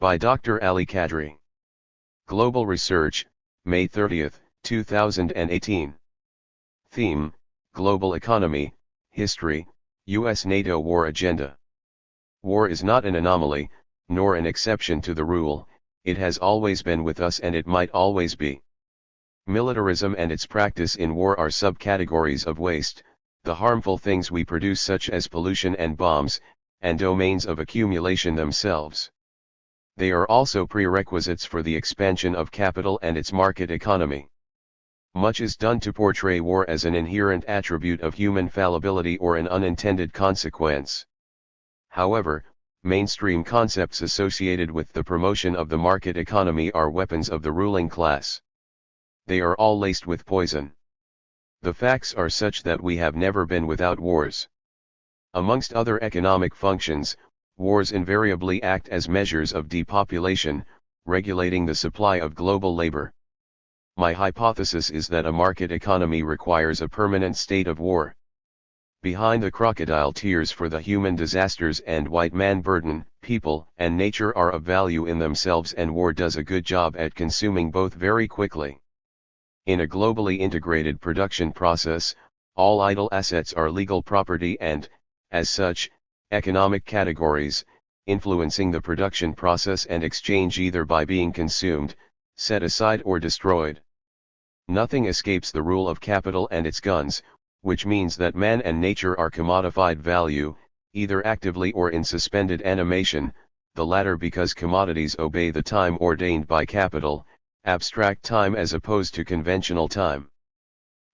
By Dr. Ali Kadri. Global Research, May 30, 2018. Theme: Global Economy, History, US-NATO War Agenda. War is not an anomaly, nor an exception to the rule. It has always been with us and it might always be. Militarism and its practice in war are subcategories of waste, the harmful things we produce such as pollution and bombs, and domains of accumulation themselves. They are also prerequisites for the expansion of capital and its market economy. Much is done to portray war as an inherent attribute of human fallibility or an unintended consequence. However, mainstream concepts associated with the promotion of the market economy are weapons of the ruling class. They are all laced with poison. The facts are such that we have never been without wars. Amongst other economic functions, wars invariably act as measures of depopulation, regulating the supply of global labor. My hypothesis is that a market economy requires a permanent state of war. Behind the crocodile tears for the human disasters and white man burden, people and nature are of value in themselves, and war does a good job at consuming both very quickly. In a globally integrated production process, all idle assets are legal property and, as such, economic categories, influencing the production process and exchange either by being consumed, set aside or destroyed. Nothing escapes the rule of capital and its guns, which means that man and nature are commodified value, either actively or in suspended animation, the latter because commodities obey the time ordained by capital, abstract time as opposed to conventional time.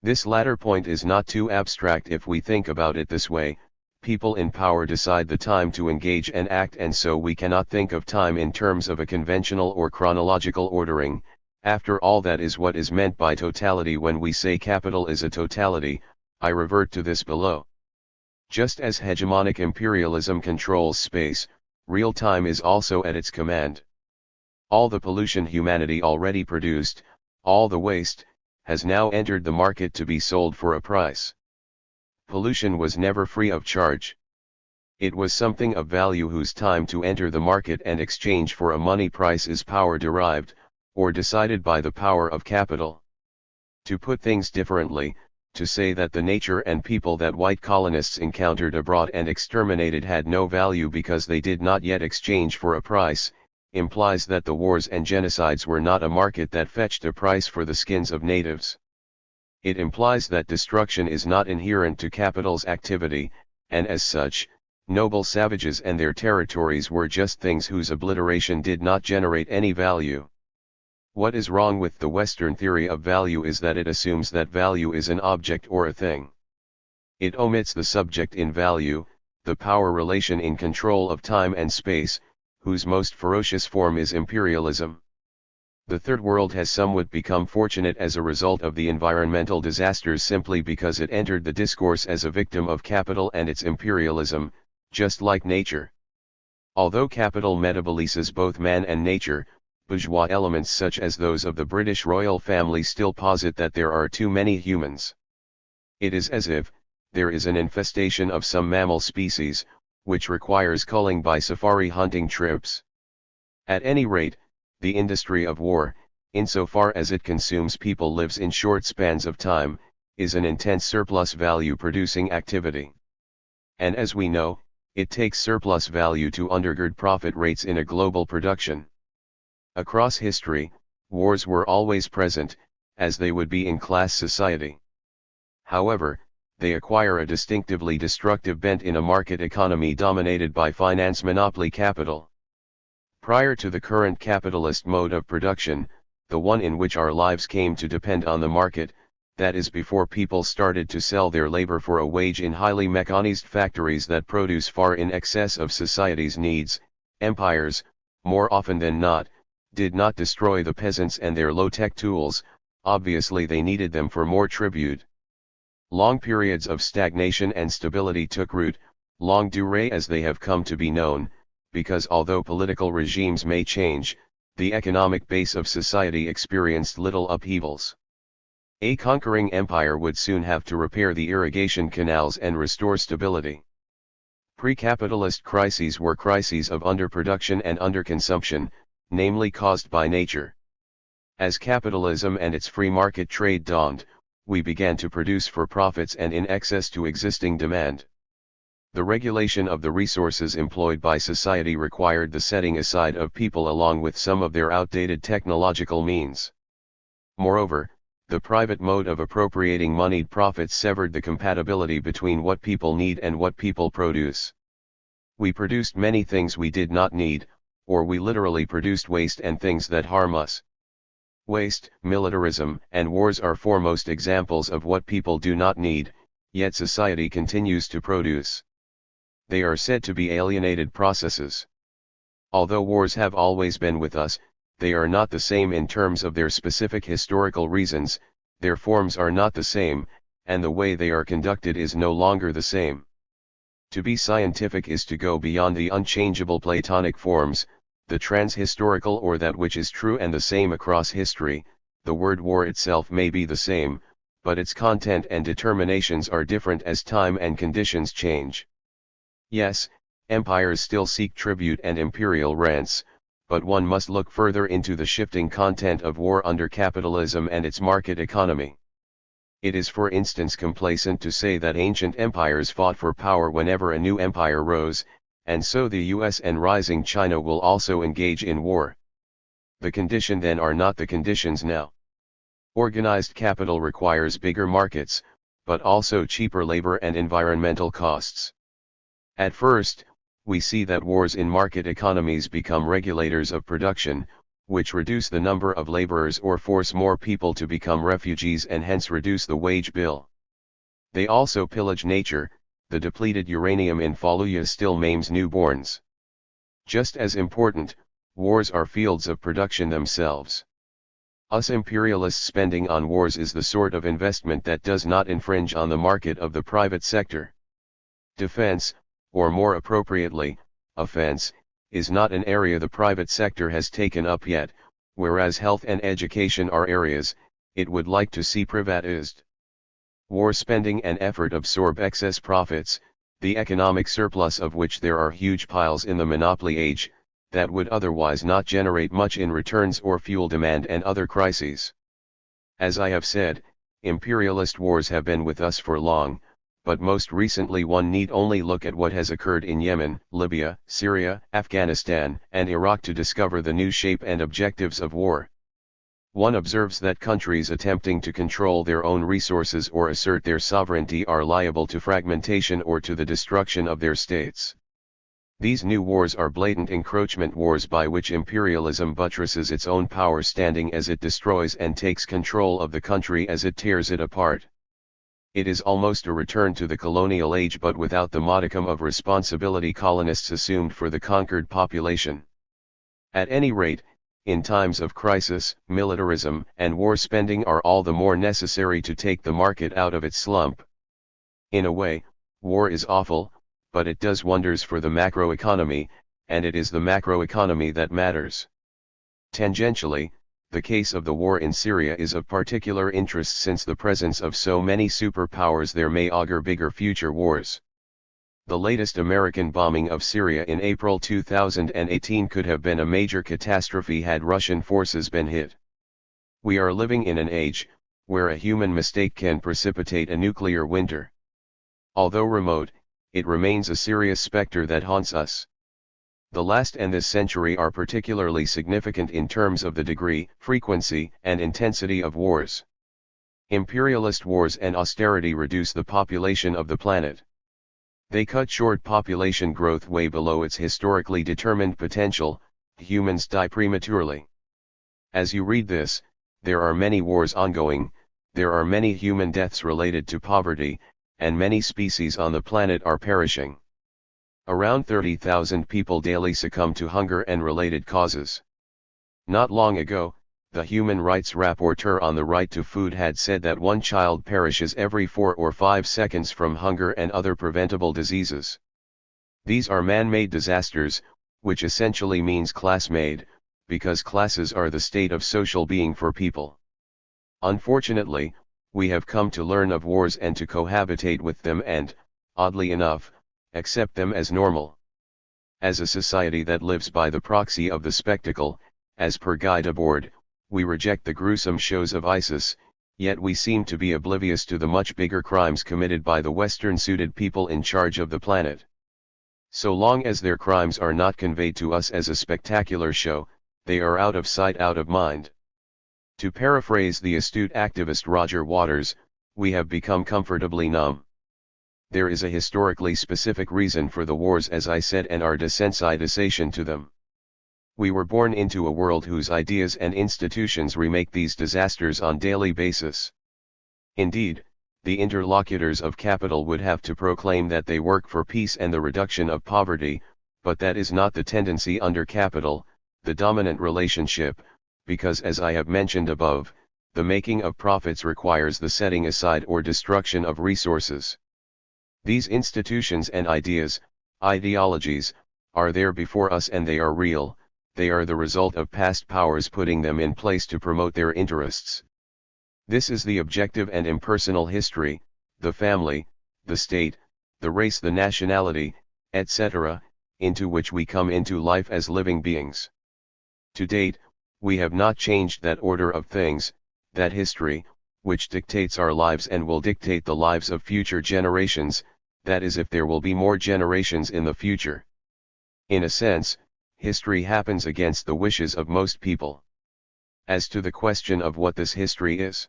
This latter point is not too abstract if we think about it this way: people in power decide the time to engage and act, and so we cannot think of time in terms of a conventional or chronological ordering. After all, that is what is meant by totality when we say capital is a totality. I revert to this below. Just as hegemonic imperialism controls space, real time is also at its command. All the pollution humanity already produced, all the waste, has now entered the market to be sold for a price. Pollution was never free of charge. It was something of value whose time to enter the market and exchange for a money price is power derived, or decided by the power of capital. To put things differently, to say that the nature and people that white colonists encountered abroad and exterminated had no value because they did not yet exchange for a price, implies that the wars and genocides were not a market that fetched a price for the skins of natives. It implies that destruction is not inherent to capital's activity, and as such, noble savages and their territories were just things whose obliteration did not generate any value. What is wrong with the Western theory of value is that it assumes that value is an object or a thing. It omits the subject in value, the power relation in control of time and space, whose most ferocious form is imperialism. The Third World has somewhat become fortunate as a result of the environmental disasters simply because it entered the discourse as a victim of capital and its imperialism, just like nature. Although capital metabolises both man and nature, bourgeois elements such as those of the British royal family still posit that there are too many humans. It is as if there is an infestation of some mammal species, which requires culling by safari hunting trips. At any rate, the industry of war, insofar as it consumes people, lives in short spans of time, is an intense surplus value producing activity. And as we know, it takes surplus value to undergird profit rates in a global production. Across history, wars were always present, as they would be in class society. However, they acquire a distinctively destructive bent in a market economy dominated by finance monopoly capital. Prior to the current capitalist mode of production, the one in which our lives came to depend on the market, that is before people started to sell their labor for a wage in highly mechanized factories that produce far in excess of society's needs, empires, more often than not, did not destroy the peasants and their low-tech tools. Obviously they needed them for more tribute. Long periods of stagnation and stability took root, longue durée as they have come to be known, because although political regimes may change, the economic base of society experienced little upheavals. A conquering empire would soon have to repair the irrigation canals and restore stability. Pre-capitalist crises were crises of underproduction and underconsumption, namely caused by nature. As capitalism and its free market trade dawned, we began to produce for profits and in excess to existing demand. The regulation of the resources employed by society required the setting aside of people along with some of their outdated technological means. Moreover, the private mode of appropriating moneyed profits severed the compatibility between what people need and what people produce. We produced many things we did not need, or we literally produced waste and things that harm us. Waste, militarism, and wars are foremost examples of what people do not need, yet society continues to produce. They are said to be alienated processes. Although wars have always been with us, they are not the same in terms of their specific historical reasons, their forms are not the same, and the way they are conducted is no longer the same. To be scientific is to go beyond the unchangeable Platonic forms, the trans-historical or that which is true and the same across history. The word war itself may be the same, but its content and determinations are different as time and conditions change. Yes, empires still seek tribute and imperial rents, but one must look further into the shifting content of war under capitalism and its market economy. It is for instance complacent to say that ancient empires fought for power whenever a new empire rose, and so the US and rising China will also engage in war. The condition then are not the conditions now. Organized capital requires bigger markets, but also cheaper labor and environmental costs. At first, we see that wars in market economies become regulators of production, which reduce the number of laborers or force more people to become refugees and hence reduce the wage bill. They also pillage nature, the depleted uranium in Fallujah still maims newborns. Just as important, wars are fields of production themselves. Us imperialists spending on wars is the sort of investment that does not infringe on the market of the private sector. Defense, or more appropriately, offense, is not an area the private sector has taken up yet, whereas health and education are areas it would like to see privatized. War spending and effort absorb excess profits, the economic surplus of which there are huge piles in the monopoly age, that would otherwise not generate much in returns or fuel demand and other crises. As I have said, imperialist wars have been with us for long, but most recently one need only look at what has occurred in Yemen, Libya, Syria, Afghanistan, and Iraq to discover the new shape and objectives of war. One observes that countries attempting to control their own resources or assert their sovereignty are liable to fragmentation or to the destruction of their states. These new wars are blatant encroachment wars by which imperialism buttresses its own power standing as it destroys and takes control of the country as it tears it apart. It is almost a return to the colonial age but without the modicum of responsibility colonists assumed for the conquered population. At any rate, in times of crisis, militarism and war spending are all the more necessary to take the market out of its slump. In a way, war is awful, but it does wonders for the macroeconomy, and it is the macroeconomy that matters. Tangentially, the case of the war in Syria is of particular interest since the presence of so many superpowers there may augur bigger future wars. The latest American bombing of Syria in April 2018 could have been a major catastrophe had Russian forces been hit. We are living in an age where a human mistake can precipitate a nuclear winter. Although remote, it remains a serious specter that haunts us. The last and this century are particularly significant in terms of the degree, frequency, and intensity of wars. Imperialist wars and austerity reduce the population of the planet. They cut short population growth way below its historically determined potential, humans die prematurely. As you read this, there are many wars ongoing, there are many human deaths related to poverty, and many species on the planet are perishing. Around 30,000 people daily succumb to hunger and related causes. Not long ago, the human rights rapporteur on the right to food had said that one child perishes every 4 or 5 seconds from hunger and other preventable diseases. These are man-made disasters, which essentially means class-made, because classes are the state of social being for people. Unfortunately, we have come to learn of wars and to cohabitate with them and, oddly enough, accept them as normal. As a society that lives by the proxy of the spectacle, as per Guy Debord, we reject the gruesome shows of ISIS, yet we seem to be oblivious to the much bigger crimes committed by the Western-suited people in charge of the planet. So long as their crimes are not conveyed to us as a spectacular show, they are out of sight, out of mind. To paraphrase the astute activist Roger Waters, we have become comfortably numb. There is a historically specific reason for the wars, as I said, and our desensitization to them. We were born into a world whose ideas and institutions remake these disasters on daily basis. Indeed, the interlocutors of capital would have to proclaim that they work for peace and the reduction of poverty, but that is not the tendency under capital, the dominant relationship, because as I have mentioned above, the making of profits requires the setting aside or destruction of resources. These institutions and ideas, ideologies, are there before us and they are real, they are the result of past powers putting them in place to promote their interests. This is the objective and impersonal history, the family, the state, the race, the nationality, etc., into which we come into life as living beings. To date, we have not changed that order of things, that history, which dictates our lives and will dictate the lives of future generations, that is if there will be more generations in the future. In a sense, history happens against the wishes of most people. As to the question of what this history is,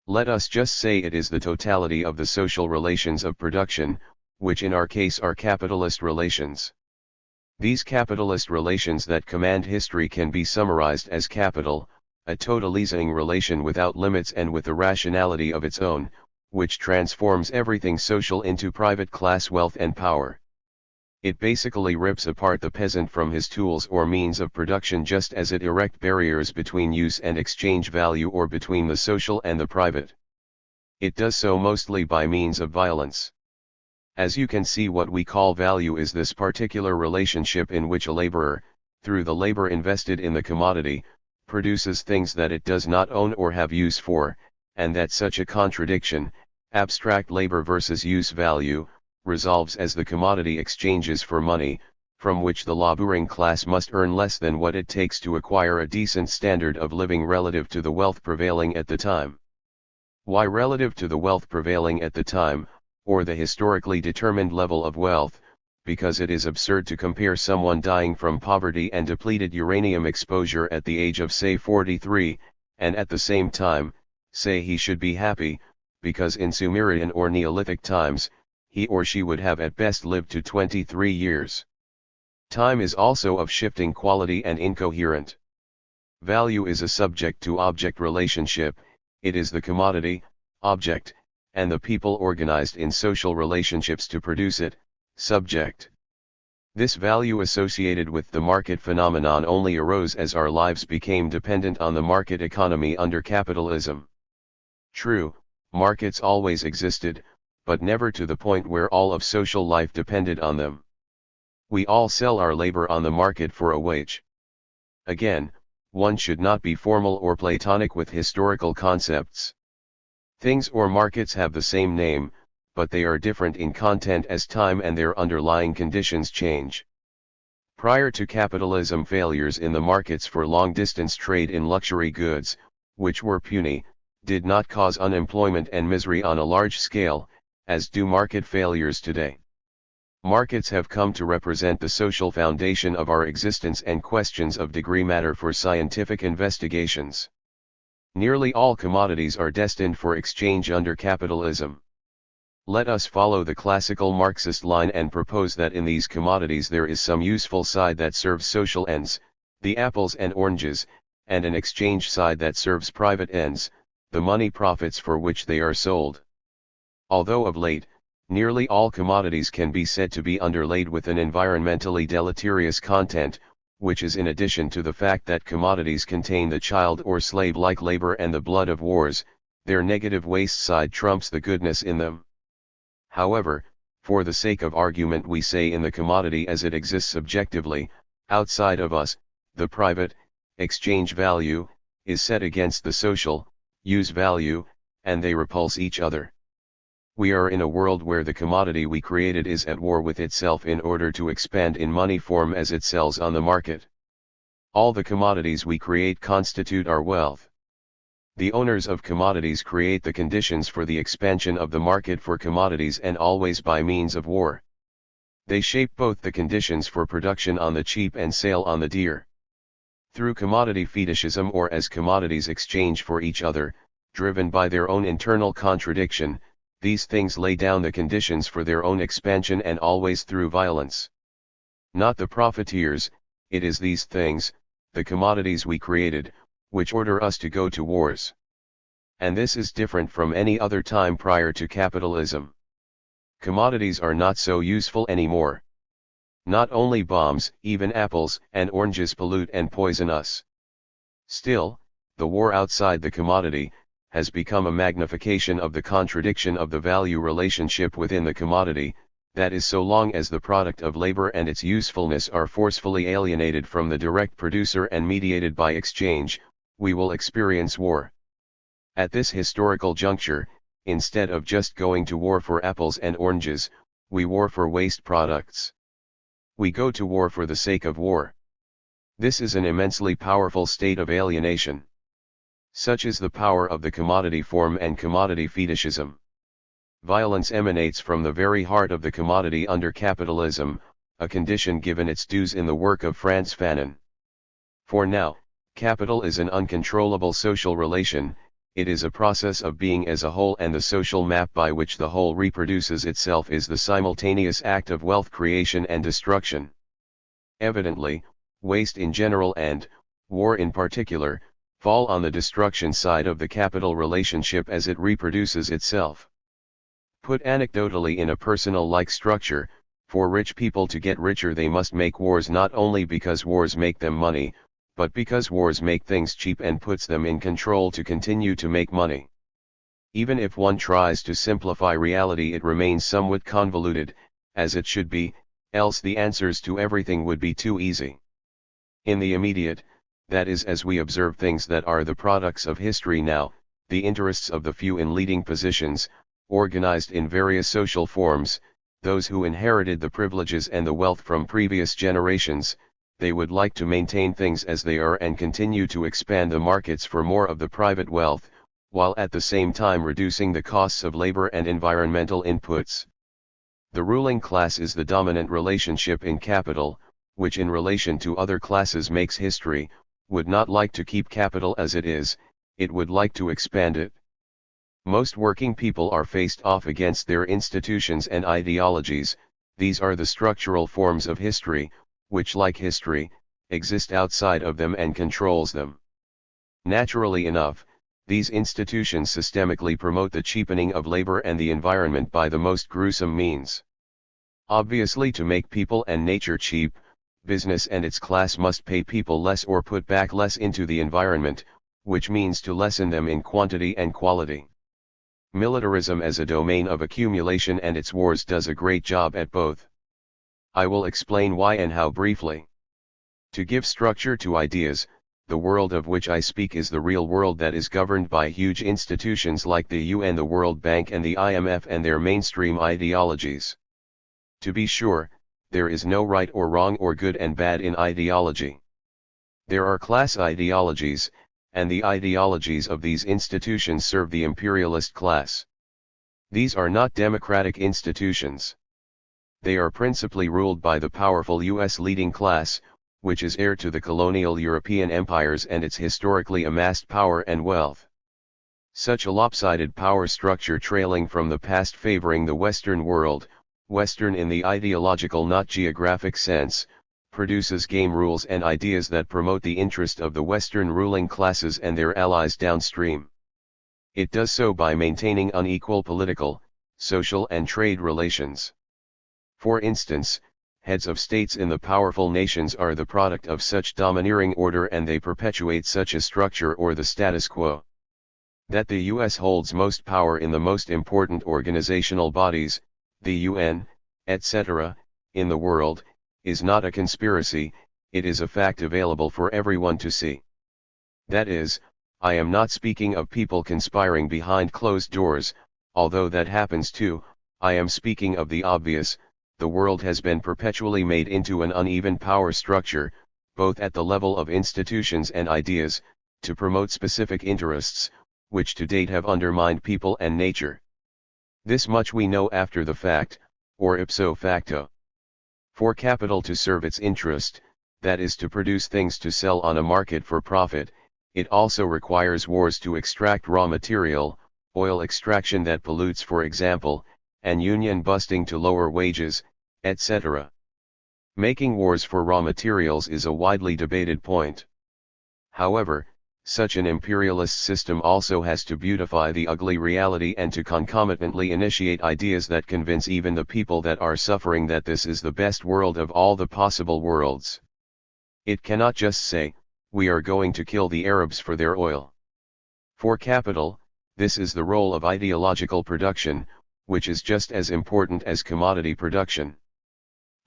let us just say it is the totality of the social relations of production, which in our case are capitalist relations. These capitalist relations that command history can be summarized as capital, a totalizing relation without limits and with a rationality of its own, which transforms everything social into private class wealth and power. It basically rips apart the peasant from his tools or means of production, just as it erects barriers between use and exchange value or between the social and the private. It does so mostly by means of violence. As you can see, what we call value is this particular relationship in which a laborer, through the labor invested in the commodity, produces things that it does not own or have use for, and that such a contradiction, abstract labor versus use value, resolves as the commodity exchanges for money, from which the laboring class must earn less than what it takes to acquire a decent standard of living relative to the wealth prevailing at the time. Why relative to the wealth prevailing at the time, or the historically determined level of wealth? Because it is absurd to compare someone dying from poverty and depleted uranium exposure at the age of say 43, and at the same time, say he should be happy, because in Sumerian or Neolithic times, he or she would have at best lived to 23 years. Time is also of shifting quality and incoherent. Value is a subject-to-object relationship, it is the commodity, object, and the people organized in social relationships to produce it, subject. This value associated with the market phenomenon only arose as our lives became dependent on the market economy under capitalism. True, markets always existed, but never to the point where all of social life depended on them. We all sell our labor on the market for a wage. Again, one should not be formal or Platonic with historical concepts. Things or markets have the same name, but they are different in content as time and their underlying conditions change. Prior to capitalism, failures in the markets for long-distance trade in luxury goods, which were puny, did not cause unemployment and misery on a large scale, as do market failures today. Markets have come to represent the social foundation of our existence, and questions of degree matter for scientific investigations. Nearly all commodities are destined for exchange under capitalism. Let us follow the classical Marxist line and propose that in these commodities there is some useful side that serves social ends, the apples and oranges, and an exchange side that serves private ends, the money profits for which they are sold. Although of late, nearly all commodities can be said to be underlaid with an environmentally deleterious content, which is in addition to the fact that commodities contain the child or slave-like labor and the blood of wars, their negative waste side trumps the goodness in them. However, for the sake of argument, we say in the commodity as it exists subjectively, outside of us, the private, exchange value, is set against the social, use value, and they repulse each other. We are in a world where the commodity we created is at war with itself in order to expand in money form as it sells on the market. All the commodities we create constitute our wealth. The owners of commodities create the conditions for the expansion of the market for commodities, and always by means of war. They shape both the conditions for production on the cheap and sale on the dear. Through commodity fetishism, or as commodities exchange for each other, driven by their own internal contradiction, these things lay down the conditions for their own expansion, and always through violence. Not the profiteers, it is these things, the commodities we created, which order us to go to wars. And this is different from any other time prior to capitalism. Commodities are not so useful anymore. Not only bombs, even apples and oranges pollute and poison us. Still, the war outside the commodity has become a magnification of the contradiction of the value relationship within the commodity, that is, so long as the product of labor and its usefulness are forcefully alienated from the direct producer and mediated by exchange, we will experience war. At this historical juncture, instead of just going to war for apples and oranges, we war for waste products. We go to war for the sake of war. This is an immensely powerful state of alienation. Such is the power of the commodity form and commodity fetishism. Violence emanates from the very heart of the commodity under capitalism, a condition given its dues in the work of Frantz Fanon. For now, capital is an uncontrollable social relation, it is a process of being as a whole, and the social map by which the whole reproduces itself is the simultaneous act of wealth creation and destruction. Evidently, waste in general and war in particular fall on the destruction side of the capital relationship as it reproduces itself. Put anecdotally in a personal-like structure, for rich people to get richer they must make wars, not only because wars make them money, but because wars make things cheap and puts them in control to continue to make money. Even if one tries to simplify reality, it remains somewhat convoluted, as it should be, else the answers to everything would be too easy. In the immediate, that is, as we observe things that are the products of history now, the interests of the few in leading positions, organized in various social forms, those who inherited the privileges and the wealth from previous generations, they would like to maintain things as they are and continue to expand the markets for more of the private wealth, while at the same time reducing the costs of labor and environmental inputs. The ruling class is the dominant relationship in capital, which in relation to other classes makes history, would not like to keep capital as it is, it would like to expand it. Most working people are faced off against their institutions and ideologies. These are the structural forms of history, which, like history, exist outside of them and controls them. Naturally enough, these institutions systemically promote the cheapening of labor and the environment by the most gruesome means. Obviously, to make people and nature cheap, business and its class must pay people less or put back less into the environment, which means to lessen them in quantity and quality. Militarism as a domain of accumulation and its wars does a great job at both. I will explain why and how briefly. To give structure to ideas, the world of which I speak is the real world that is governed by huge institutions like the UN, the World Bank and the IMF and their mainstream ideologies. To be sure, there is no right or wrong or good and bad in ideology. There are class ideologies, and the ideologies of these institutions serve the imperialist class. These are not democratic institutions. They are principally ruled by the powerful U.S. leading class, which is heir to the colonial European empires and its historically amassed power and wealth. Such a lopsided power structure, trailing from the past, favoring the Western world, Western in the ideological not geographic sense, produces game rules and ideas that promote the interest of the Western ruling classes and their allies downstream. It does so by maintaining unequal political, social and trade relations. For instance, heads of states in the powerful nations are the product of such domineering order, and they perpetuate such a structure or the status quo. That the US holds most power in the most important organizational bodies, the UN, etc., in the world, is not a conspiracy, it is a fact available for everyone to see. That is, I am not speaking of people conspiring behind closed doors, although that happens too. I am speaking of the obvious. The world has been perpetually made into an uneven power structure, both at the level of institutions and ideas, to promote specific interests, which to date have undermined people and nature. This much we know after the fact, or ipso facto. For capital to serve its interest, that is to produce things to sell on a market for profit, it also requires wars to extract raw material, oil extraction that pollutes for example, and union busting to lower wages, etc. Making wars for raw materials is a widely debated point. However, such an imperialist system also has to beautify the ugly reality and to concomitantly initiate ideas that convince even the people that are suffering that this is the best world of all the possible worlds. It cannot just say, we are going to kill the Arabs for their oil. For capital, this is the role of ideological production, which is just as important as commodity production.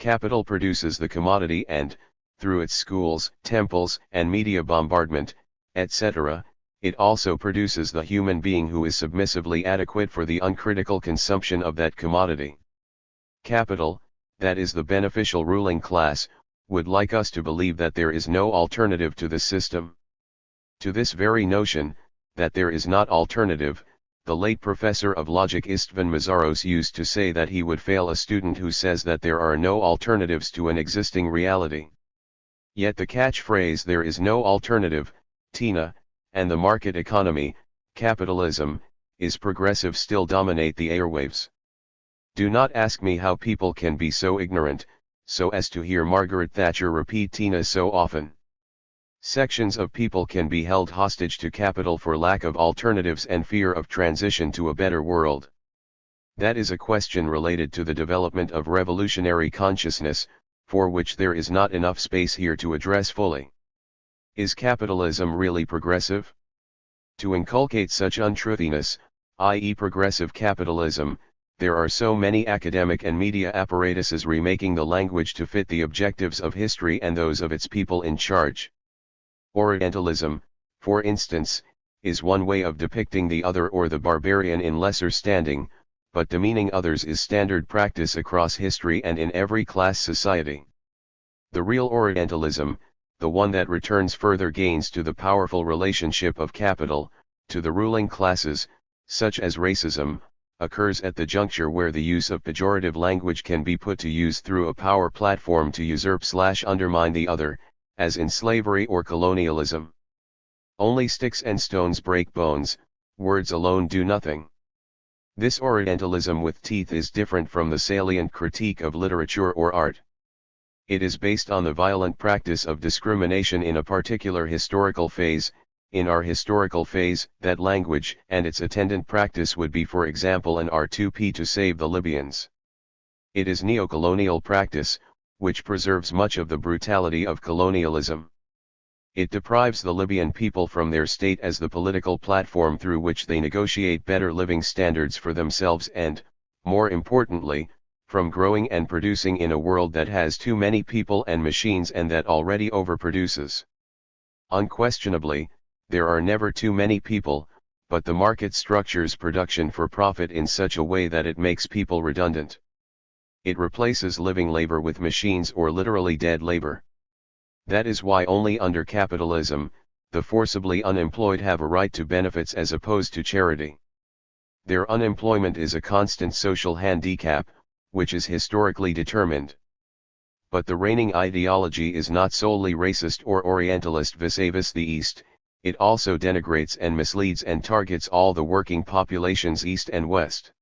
Capital produces the commodity and, through its schools, temples, and media bombardment, etc., it also produces the human being who is submissively adequate for the uncritical consumption of that commodity. Capital, that is the beneficial ruling class, would like us to believe that there is no alternative to the system. To this very notion, that there is not alternative, the late professor of logic Istvan Mazaros used to say that he would fail a student who says that there are no alternatives to an existing reality. Yet the catchphrase "there is no alternative," Tina, and the market economy, capitalism, is progressive still dominate the airwaves. Do not ask me how people can be so ignorant, so as to hear Margaret Thatcher repeat Tina so often. Sections of people can be held hostage to capital for lack of alternatives and fear of transition to a better world. That is a question related to the development of revolutionary consciousness, for which there is not enough space here to address fully. Is capitalism really progressive? To inculcate such untruthiness, i.e. progressive capitalism, there are so many academic and media apparatuses remaking the language to fit the objectives of history and those of its people in charge. Orientalism, for instance, is one way of depicting the other or the barbarian in lesser standing, but demeaning others is standard practice across history and in every class society. The real Orientalism, the one that returns further gains to the powerful relationship of capital, to the ruling classes, such as racism, occurs at the juncture where the use of pejorative language can be put to use through a power platform to usurp/undermine the other, as in slavery or colonialism. Only sticks and stones break bones, words alone do nothing. This Orientalism with teeth is different from the salient critique of literature or art. It is based on the violent practice of discrimination in a particular historical phase. In our historical phase, that language and its attendant practice would be, for example, an R2P to save the Libyans. It is neocolonial practice, which preserves much of the brutality of colonialism. It deprives the Libyan people from their state as the political platform through which they negotiate better living standards for themselves and, more importantly, from growing and producing in a world that has too many people and machines and that already overproduces. Unquestionably, there are never too many people, but the market structures production for profit in such a way that it makes people redundant. It replaces living labor with machines or literally dead labor. That is why only under capitalism, the forcibly unemployed have a right to benefits as opposed to charity. Their unemployment is a constant social handicap, which is historically determined. But the reigning ideology is not solely racist or Orientalist vis-a-vis the East, it also denigrates and misleads and targets all the working populations East and West.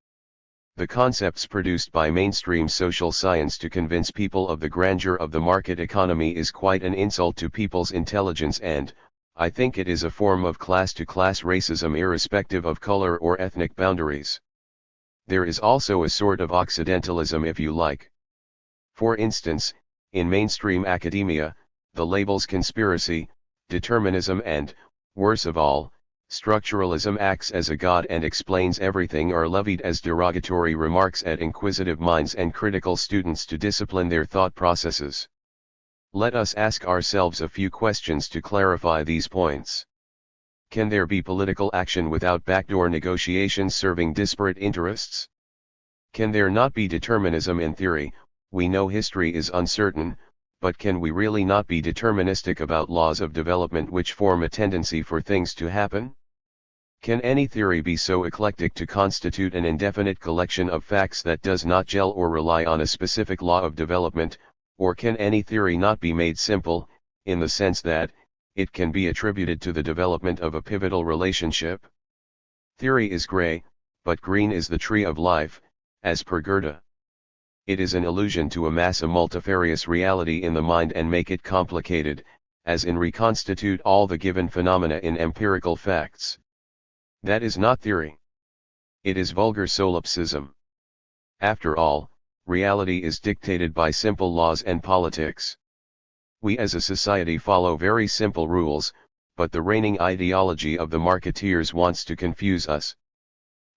The concepts produced by mainstream social science to convince people of the grandeur of the market economy is quite an insult to people's intelligence and, I think it is a form of class-to-class racism irrespective of color or ethnic boundaries. There is also a sort of Occidentalism if you like. For instance, in mainstream academia, the labels conspiracy, determinism and, worse of all, structuralism acts as a god and explains everything are levied as derogatory remarks at inquisitive minds and critical students to discipline their thought processes. Let us ask ourselves a few questions to clarify these points. Can there be political action without backdoor negotiations serving disparate interests? Can there not be determinism in theory? We know history is uncertain, but can we really not be deterministic about laws of development which form a tendency for things to happen? Can any theory be so eclectic to constitute an indefinite collection of facts that does not gel or rely on a specific law of development, or can any theory not be made simple, in the sense that, it can be attributed to the development of a pivotal relationship? Theory is gray, but green is the tree of life, as per Goethe. It is an illusion to amass a multifarious reality in the mind and make it complicated, as in reconstitute all the given phenomena in empirical facts. That is not theory. It is vulgar solipsism. After all, reality is dictated by simple laws and politics. We as a society follow very simple rules, but the reigning ideology of the marketeers wants to confuse us.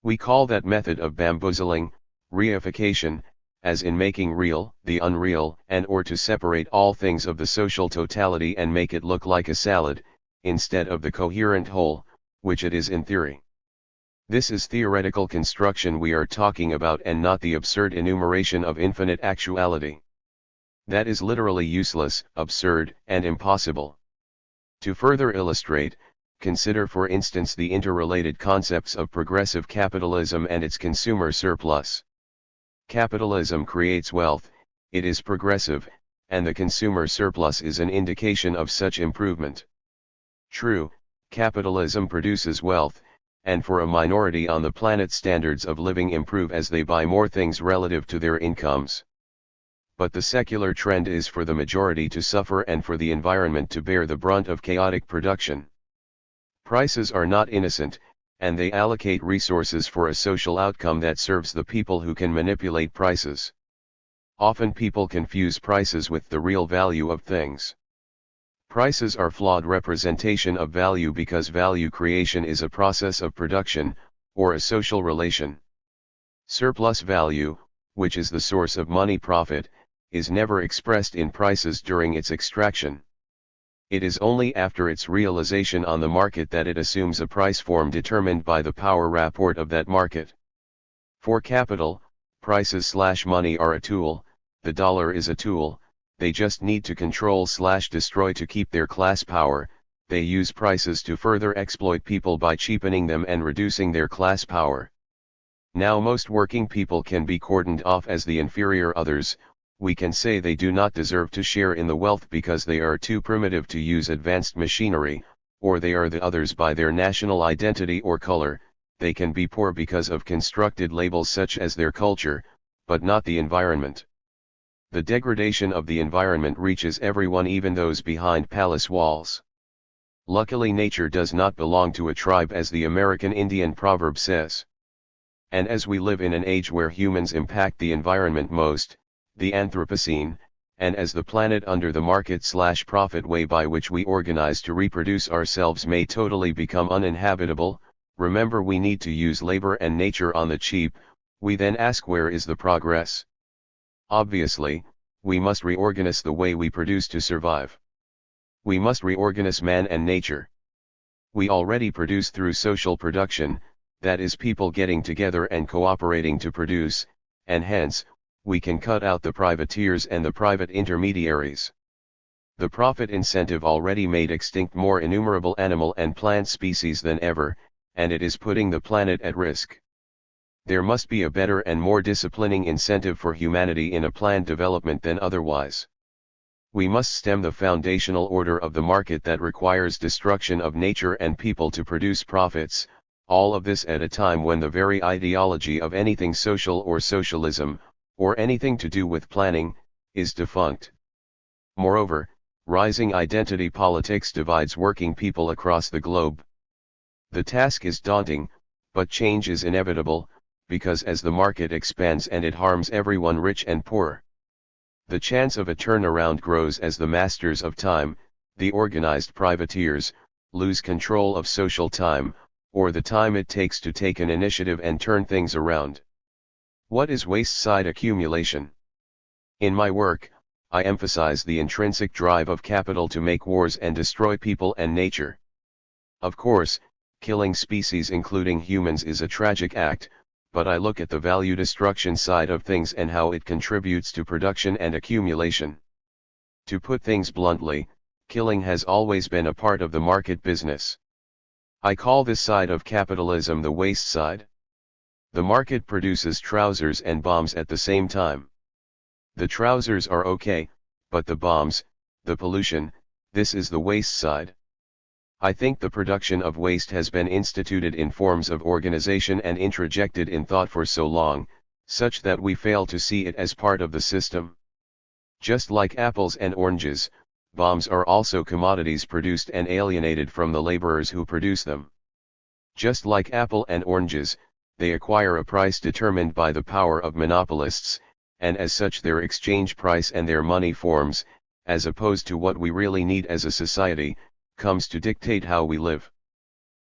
We call that method of bamboozling, reification, as in making real the unreal, and or to separate all things of the social totality and make it look like a salad, instead of the coherent whole, which it is in theory. This is theoretical construction we are talking about and not the absurd enumeration of infinite actuality. That is literally useless, absurd, and impossible. To further illustrate, consider for instance the interrelated concepts of progressive capitalism and its consumer surplus. Capitalism creates wealth, it is progressive, and the consumer surplus is an indication of such improvement. True, capitalism produces wealth, and for a minority on the planet standards of living improve as they buy more things relative to their incomes. But the secular trend is for the majority to suffer and for the environment to bear the brunt of chaotic production. Prices are not innocent, and they allocate resources for a social outcome that serves the people who can manipulate prices. Often people confuse prices with the real value of things. Prices are flawed representation of value because value creation is a process of production, or a social relation. Surplus value, which is the source of money profit, is never expressed in prices during its extraction. It is only after its realization on the market that it assumes a price form determined by the power rapport of that market. For capital, prices/money are a tool, the dollar is a tool, they just need to control/destroy to keep their class power, they use prices to further exploit people by cheapening them and reducing their class power. Now most working people can be cordoned off as the inferior others. We can say they do not deserve to share in the wealth because they are too primitive to use advanced machinery, or they are the others by their national identity or color. They can be poor because of constructed labels such as their culture, but not the environment. The degradation of the environment reaches everyone, even those behind palace walls. Luckily nature does not belong to a tribe, as the American Indian proverb says. And as we live in an age where humans impact the environment most, the Anthropocene, and as the planet under the market/profit way by which we organize to reproduce ourselves may totally become uninhabitable, remember we need to use labor and nature on the cheap. We then ask, where is the progress? Obviously, we must reorganize the way we produce to survive. We must reorganize man and nature. We already produce through social production, that is people getting together and cooperating to produce, and hence, we can cut out the privateers and the private intermediaries. The profit incentive already made extinct more innumerable animal and plant species than ever, and it is putting the planet at risk. There must be a better and more disciplining incentive for humanity in a planned development than otherwise. We must stem the foundational order of the market that requires destruction of nature and people to produce profits, all of this at a time when the very ideology of anything social or socialism, or anything to do with planning, is defunct. Moreover, rising identity politics divides working people across the globe. The task is daunting, but change is inevitable, because as the market expands and it harms everyone rich and poor, the chance of a turnaround grows as the masters of time, the organized privateers, lose control of social time, or the time it takes to take an initiative and turn things around. What is waste-side accumulation? In my work, I emphasize the intrinsic drive of capital to make wars and destroy people and nature. Of course, killing species including humans is a tragic act, but I look at the value destruction side of things and how it contributes to production and accumulation. To put things bluntly, killing has always been a part of the market business. I call this side of capitalism the waste side. The market produces trousers and bombs at the same time. The trousers are okay, but the bombs, the pollution, this is the waste side. I think the production of waste has been instituted in forms of organization and introjected in thought for so long, such that we fail to see it as part of the system. Just like apples and oranges, bombs are also commodities produced and alienated from the laborers who produce them. Just like apple and oranges, they acquire a price determined by the power of monopolists, and as such their exchange price and their money forms, as opposed to what we really need as a society, comes to dictate how we live.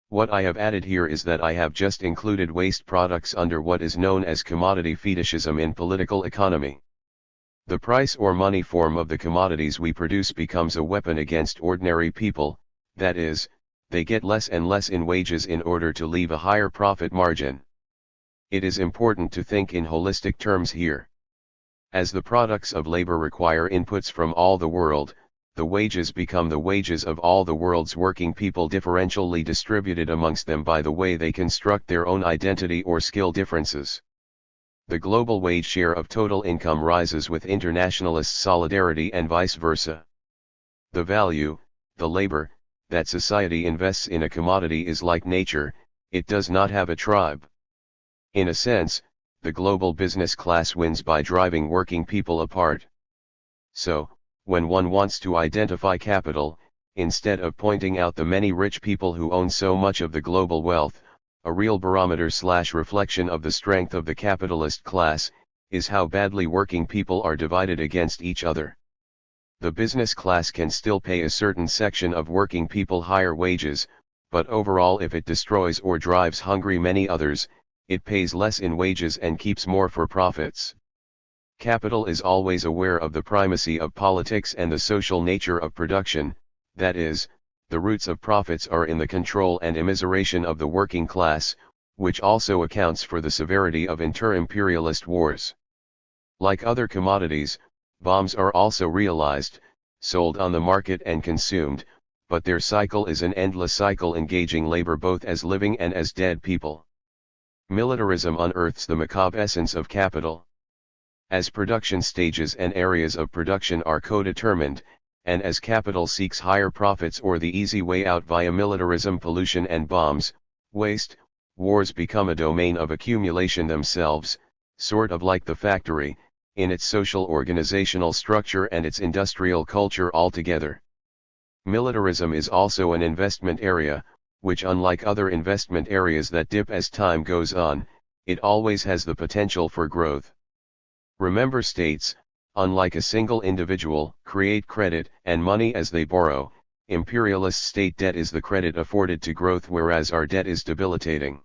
What I have added here is that I have just included waste products under what is known as commodity fetishism in political economy. The price or money form of the commodities we produce becomes a weapon against ordinary people, that is, they get less and less in wages in order to leave a higher profit margin. It is important to think in holistic terms here. As the products of labor require inputs from all the world, the wages become the wages of all the world's working people differentially distributed amongst them by the way they construct their own identity or skill differences. The global wage share of total income rises with internationalist solidarity and vice versa. The value, the labor, that society invests in a commodity is like nature, it does not have a tribe. In a sense, the global business class wins by driving working people apart. So, when one wants to identify capital, instead of pointing out the many rich people who own so much of the global wealth, a real barometer/reflection of the strength of the capitalist class, is how badly working people are divided against each other. The business class can still pay a certain section of working people higher wages, but overall if it destroys or drives hungry many others, it pays less in wages and keeps more for profits. Capital is always aware of the primacy of politics and the social nature of production, that is, the roots of profits are in the control and immiseration of the working class, which also accounts for the severity of inter-imperialist wars. Like other commodities, bombs are also realized, sold on the market and consumed, but their cycle is an endless cycle engaging labor both as living and as dead people. Militarism unearths the macabre essence of capital. As production stages and areas of production are co-determined, and as capital seeks higher profits or the easy way out via militarism, pollution and bombs, waste, wars become a domain of accumulation themselves, sort of like the factory, in its social organizational structure and its industrial culture altogether. Militarism is also an investment area, which unlike other investment areas that dip as time goes on, it always has the potential for growth. Remember, states, unlike a single individual, create credit and money as they borrow. Imperialist state debt is the credit afforded to growth, whereas our debt is debilitating.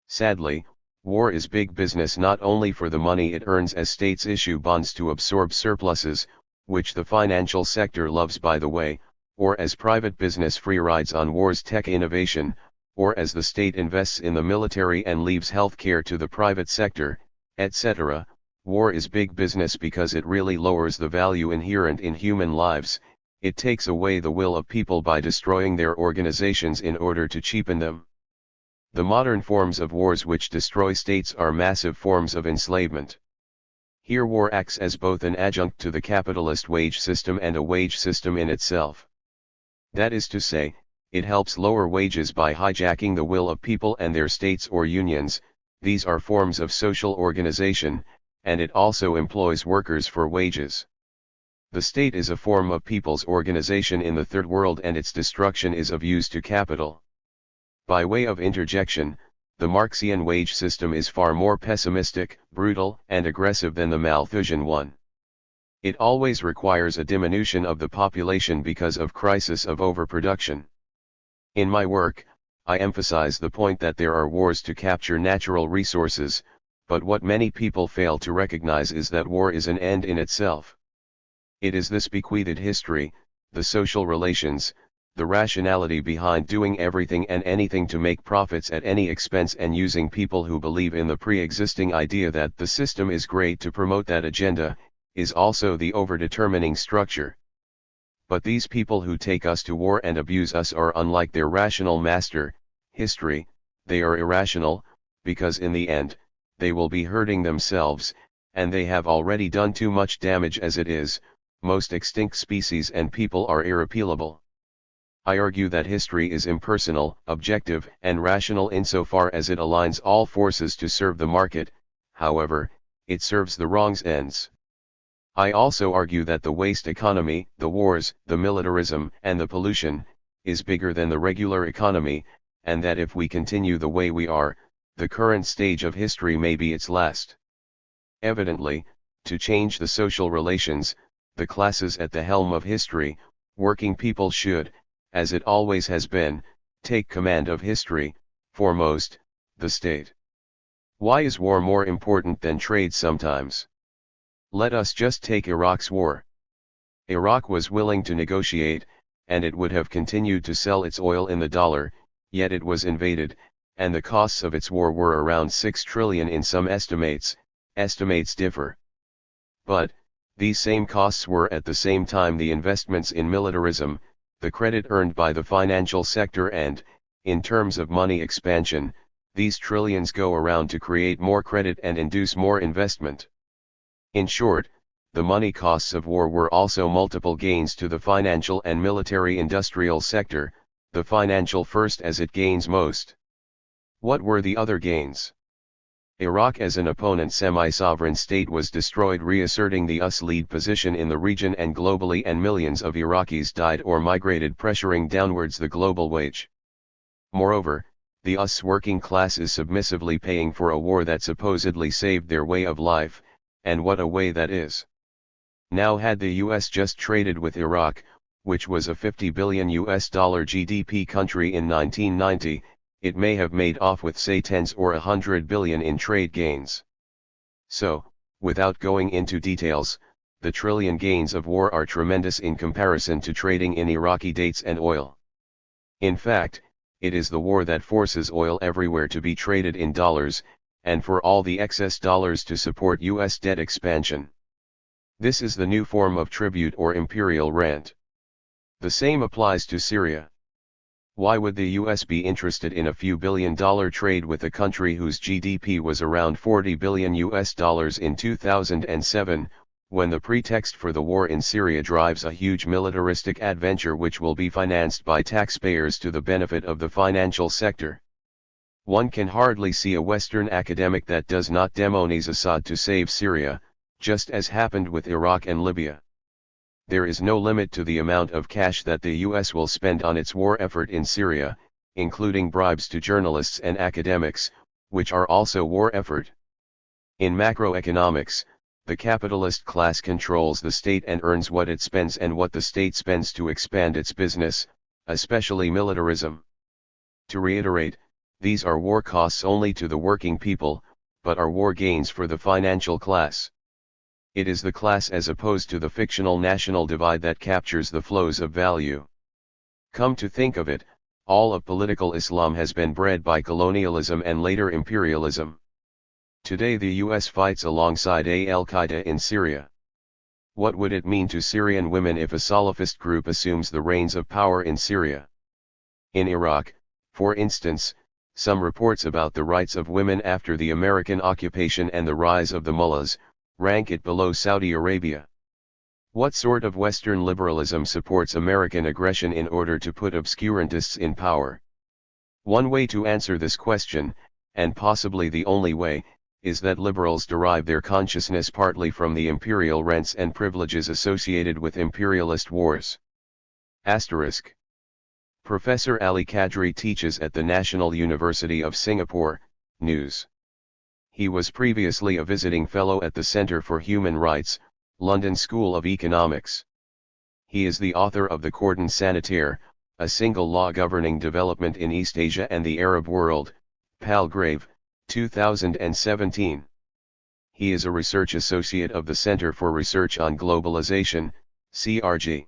Sadly, war is big business not only for the money it earns as states issue bonds to absorb surpluses, which the financial sector loves by the way, or as private business free rides on war's tech innovation, or as the state invests in the military and leaves healthcare to the private sector, etc. War is big business because it really lowers the value inherent in human lives. It takes away the will of people by destroying their organizations in order to cheapen them. The modern forms of wars which destroy states are massive forms of enslavement. Here war acts as both an adjunct to the capitalist wage system and a wage system in itself. That is to say, it helps lower wages by hijacking the will of people and their states or unions. These are forms of social organization, and it also employs workers for wages. The state is a form of people's organization in the third world, and its destruction is of use to capital. By way of interjection, the Marxian wage system is far more pessimistic, brutal, and aggressive than the Malthusian one. It always requires a diminution of the population because of crisis of overproduction. In my work, I emphasize the point that there are wars to capture natural resources, but what many people fail to recognize is that war is an end in itself. It is this bequeathed history, the social relations, the rationality behind doing everything and anything to make profits at any expense and using people who believe in the pre-existing idea that the system is great to promote that agenda, is also the overdetermining structure. But these people who take us to war and abuse us are unlike their rational master, history. They are irrational, because in the end, they will be hurting themselves, and they have already done too much damage as it is. Most extinct species and people are irrepealable. I argue that history is impersonal, objective, and rational insofar as it aligns all forces to serve the market. However, it serves the wrong ends. I also argue that the waste economy, the wars, the militarism, and the pollution, is bigger than the regular economy, and that if we continue the way we are, the current stage of history may be its last. Evidently, to change the social relations, the classes at the helm of history, working people should, as it always has been, take command of history, foremost, the state. Why is war more important than trade sometimes? Let us just take Iraq's war. Iraq was willing to negotiate, and it would have continued to sell its oil in the dollar, yet it was invaded, and the costs of its war were around 6 trillion in some estimates differ. But, these same costs were at the same time the investments in militarism, the credit earned by the financial sector and, in terms of money expansion, these trillions go around to create more credit and induce more investment. In short, the money costs of war were also multiple gains to the financial and military-industrial sector, the financial first as it gains most. What were the other gains? Iraq as an opponent semi-sovereign state was destroyed, reasserting the US lead position in the region and globally, and millions of Iraqis died or migrated, pressuring downwards the global wage. Moreover, the US working class is submissively paying for a war that supposedly saved their way of life, and what a way that is. Now had the US just traded with Iraq, which was a $50 billion GDP country in 1990, it may have made off with say tens or 100 billion in trade gains. So, without going into details, the trillion gains of war are tremendous in comparison to trading in Iraqi dates and oil. In fact, it is the war that forces oil everywhere to be traded in dollars, and for all the excess dollars to support US debt expansion. This is the new form of tribute or imperial rent. The same applies to Syria. Why would the US be interested in a few billion-dollar trade with a country whose GDP was around $40 billion in 2007, when the pretext for the war in Syria drives a huge militaristic adventure which will be financed by taxpayers to the benefit of the financial sector? One can hardly see a Western academic that does not demonize Assad to save Syria, just as happened with Iraq and Libya. There is no limit to the amount of cash that the US will spend on its war effort in Syria, including bribes to journalists and academics, which are also war effort. In macroeconomics, the capitalist class controls the state and earns what it spends and what the state spends to expand its business, especially militarism. To reiterate, these are war costs only to the working people, but are war gains for the financial class. It is the class as opposed to the fictional national divide that captures the flows of value. Come to think of it, all of political Islam has been bred by colonialism and later imperialism. Today the US fights alongside Al-Qaeda in Syria. What would it mean to Syrian women if a Salafist group assumes the reins of power in Syria? In Iraq, for instance, some reports about the rights of women after the American occupation and the rise of the mullahs rank it below Saudi Arabia. What sort of Western liberalism supports American aggression in order to put obscurantists in power? One way to answer this question, and possibly the only way, is that liberals derive their consciousness partly from the imperial rents and privileges associated with imperialist wars. Asterisk. Professor Ali Kadri teaches at the National University of Singapore, News. He was previously a visiting fellow at the Centre for Human Rights, London School of Economics. He is the author of the Cordon Sanitaire, a single law governing development in East Asia and the Arab world, Palgrave, 2017. He is a research associate of the Center for Research on Globalization, CRG.